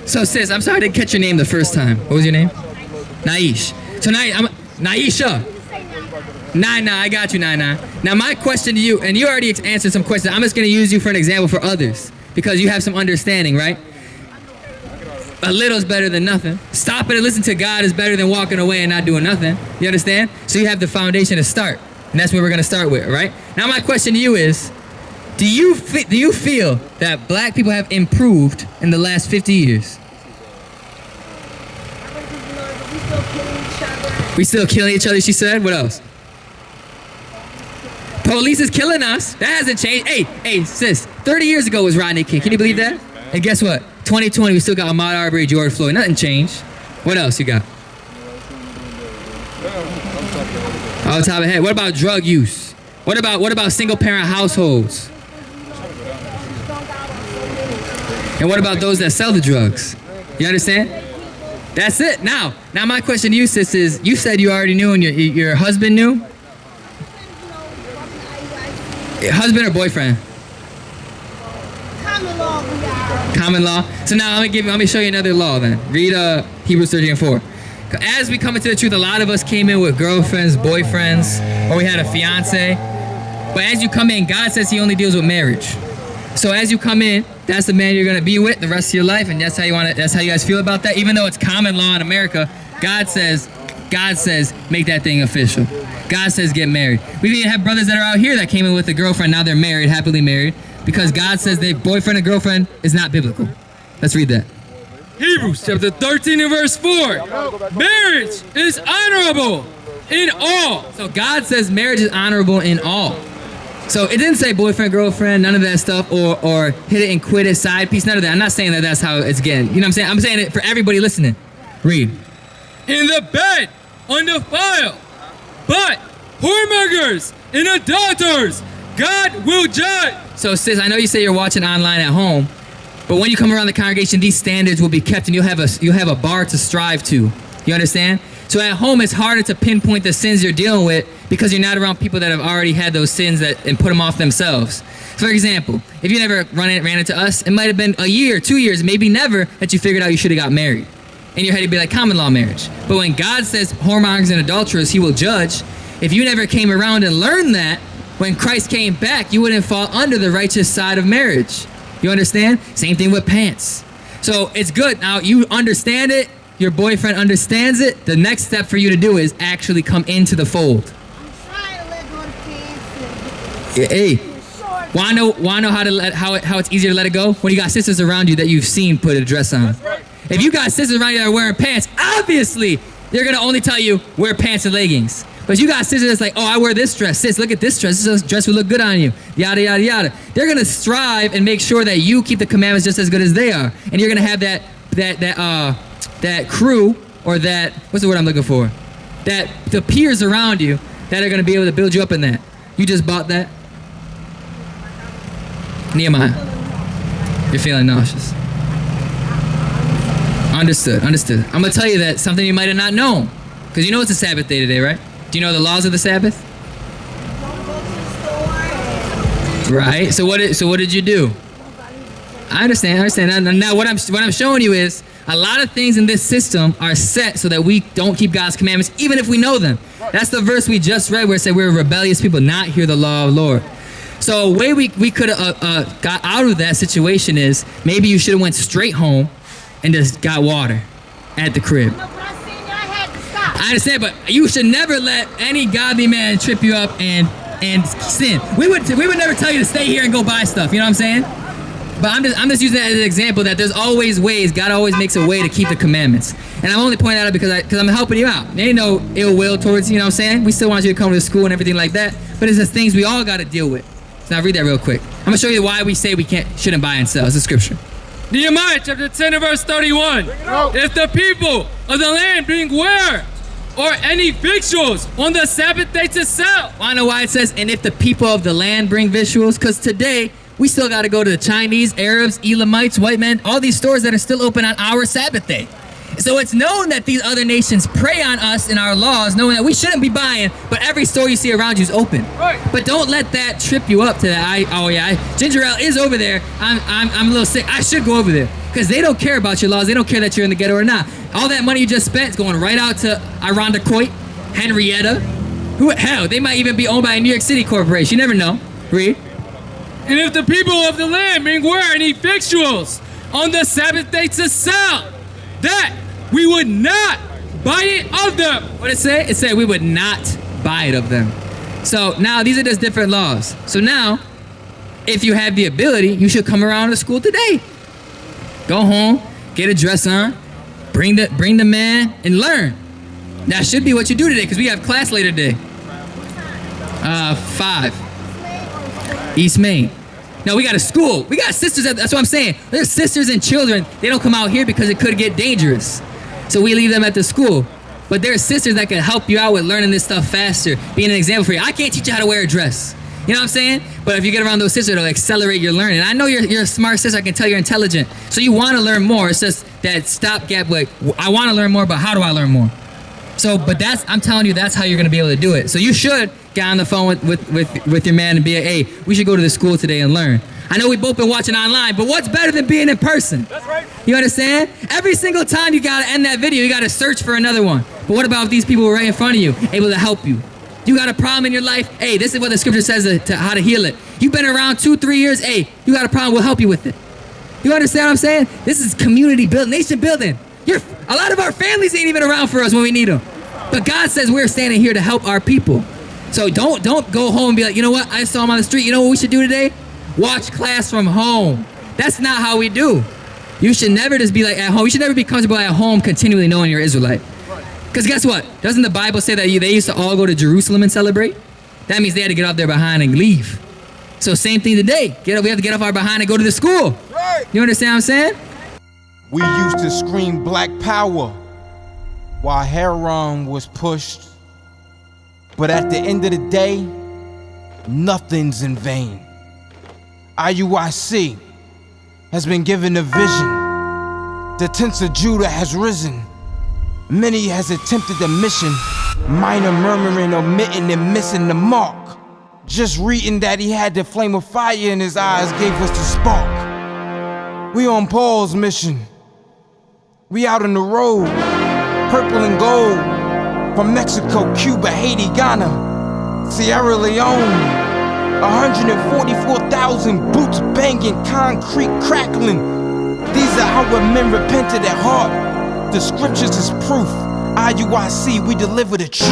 So sis, I'm sorry I didn't catch your name the first time. What was your name? Naish. So Naisha. Nah, I got you, nah. Now my question to you, and you already answered some questions. I'm just gonna use you for an example for others because you have some understanding, right? A little is better than nothing. Stopping and listening to God is better than walking away and not doing nothing. You understand? So you have the foundation to start, and that's where we're gonna start with, right? Now my question to you is, do you feel that black people have improved in the last 50 years? We still killing each other, she said. What else? Police is killing us. That hasn't changed. Hey, sis, 30 years ago was Rodney King. Can you believe that? And guess what? 2020, we still got Ahmaud Arbery, George Floyd. Nothing changed. What else you got? Off the top of the head. What about drug use? What about single parent households? And what about those that sell the drugs? You understand? That's it. Now my question to you, sis, is you said you already knew and your husband knew? Husband or boyfriend? Common law. So now let me show you another law then. Read Hebrews 13:4. As we come into the truth, a lot of us came in with girlfriends, boyfriends, or we had a fiance. But as you come in, God says he only deals with marriage. So as you come in, that's the man you're gonna be with the rest of your life, and that's how you guys feel about that. Even though it's common law in America, God says, make that thing official. God says get married. We even have brothers that are out here that came in with a girlfriend, now they're married, happily married, because God says their boyfriend and girlfriend is not biblical. Let's read that. Hebrews chapter 13 and verse 4. Marriage is honorable in all. So God says marriage is honorable in all. So it didn't say boyfriend, girlfriend, none of that stuff, or hit it and quit it, side piece, none of that. I'm not saying that that's how it's getting. You know what I'm saying? I'm saying it for everybody listening. Read. In the bed, undefiled, but whoremongers and adulterers, God will judge. So sis, I know you say you're watching online at home, but when you come around the congregation, these standards will be kept and you'll have a bar to strive to. You understand? So at home, it's harder to pinpoint the sins you're dealing with because you're not around people that have already had those sins and put them off themselves. For example, if you never ran into us, it might have been a year, 2 years, maybe never that you figured out you should have got married. In your head, it'd be like common law marriage. But when God says whoremongers and adulterers, he will judge. If you never came around and learned that, when Christ came back, you wouldn't fall under the righteous side of marriage. You understand? Same thing with pants. So it's good. Now you understand it. Your boyfriend understands it. The next step for you to do is actually come into the fold. I'm trying to let go of pants. Hey, wanna know how it's easier to let it go? When you got sisters around you that you've seen put a dress on. If you got sisters around you that are wearing pants, obviously they're gonna only tell you wear pants and leggings. But you got sisters that's like, oh, I wear this dress. Sis, look at this dress. This dress will look good on you. Yada, yada, yada. They're gonna strive and make sure that you keep the commandments just as good as they are. And you're gonna have that crew, or that, what's the word I'm looking for? That the peers around you that are gonna be able to build you up in that. You just bought that? Nehemiah, you're feeling nauseous. Understood. I'm gonna tell you that something you might have not known. Because you know it's a Sabbath day today, right? Do you know the laws of the Sabbath? Right. So what did you do? I understand. Now what I'm showing you is a lot of things in this system are set so that we don't keep God's commandments, even if we know them. That's the verse we just read where it said we're rebellious people, not hear the law of the Lord. So a way we could have got out of that situation is maybe you should have went straight home and just got water at the crib. I understand, but you should never let any godly man trip you up and sin. We would never tell you to stay here and go buy stuff. You know what I'm saying? But I'm just using that as an example that there's always ways. God always makes a way to keep the commandments. And I'm only pointing that out because I'm helping you out. There ain't no ill will towards you. You know what I'm saying? We still want you to come to school and everything like that. But it's just things we all got to deal with. So now read that real quick. I'm gonna show you why we say we shouldn't buy and sell. It's a scripture. Nehemiah chapter 10 and verse 31. If the people of the land bring ware or any victuals on the Sabbath day to sell. Wanna know why it says, and if the people of the land bring victuals? Because today, we still got to go to the Chinese, Arabs, Elamites, white men, all these stores that are still open on our Sabbath day. So it's known that these other nations prey on us in our laws, knowing that we shouldn't be buying, but every store you see around you is open. Right. But don't let that trip you up to that. Ginger ale is over there. I'm a little sick. I should go over there. Because they don't care about your laws. They don't care that you're in the ghetto or not. All that money you just spent is going right out to Irondequoit, Henrietta. Hell, they might even be owned by a New York City corporation. You never know. Read. And if the people of the land bring ware and eat victuals on the Sabbath day to sell, that we would not buy it of them. What did it say? It said we would not buy it of them. So now these are just different laws. So now, if you have the ability, you should come around to school today. Go home, get a dress on, bring the man, and learn. That should be what you do today, because we have class later today. 5. East Main. No, we got a school. We got sisters. That's what I'm saying. There's sisters and children. They don't come out here because it could get dangerous. So we leave them at the school. But there's sisters that can help you out with learning this stuff faster, being an example for you. I can't teach you how to wear a dress. You know what I'm saying? But if you get around those sisters, it'll accelerate your learning. I know you're a smart sister. I can tell you're intelligent. So you want to learn more. It's just that stopgap. Like, I want to learn more, but how do I learn more? So, but I'm telling you, that's how you're going to be able to do it. So you should get on the phone with your man and be like, hey, we should go to the school today and learn. I know we've both been watching online, but what's better than being in person? That's right. You understand? Every single time you got to end that video, you got to search for another one. But what about if these people were right in front of you, able to help you? You got a problem in your life? Hey, this is what the scripture says to how to heal it. You've been around 2-3 years. Hey, you got a problem, we'll help you with it. You understand what I'm saying? This is community building, nation building. A lot of our families ain't even around for us when we need them. But God says we're standing here to help our people. So don't go home and be like, you know what? I saw him on the street. You know what we should do today? Watch class from home. That's not how we do. You should never just be like at home. You should never be comfortable at home continually knowing you're Israelite. Because guess what? Doesn't the Bible say that they used to all go to Jerusalem and celebrate? That means they had to get off their behind and leave. So same thing today. We have to get off our behind and go to the school. Right. You understand what I'm saying? We used to scream black power while Heron was pushed. But at the end of the day, nothing's in vain. IUIC has been given a vision. The tents of Judah has risen. Many has attempted the mission, minor murmuring, omitting, and missing the mark. Just reading that he had the flame of fire in his eyes gave us the spark. We on Paul's mission. We out on the road, purple and gold, from Mexico, Cuba, Haiti, Ghana, Sierra Leone. 144,000 boots banging, concrete crackling. These are our men repented at heart. The scriptures is proof. IUIC, we deliver the truth.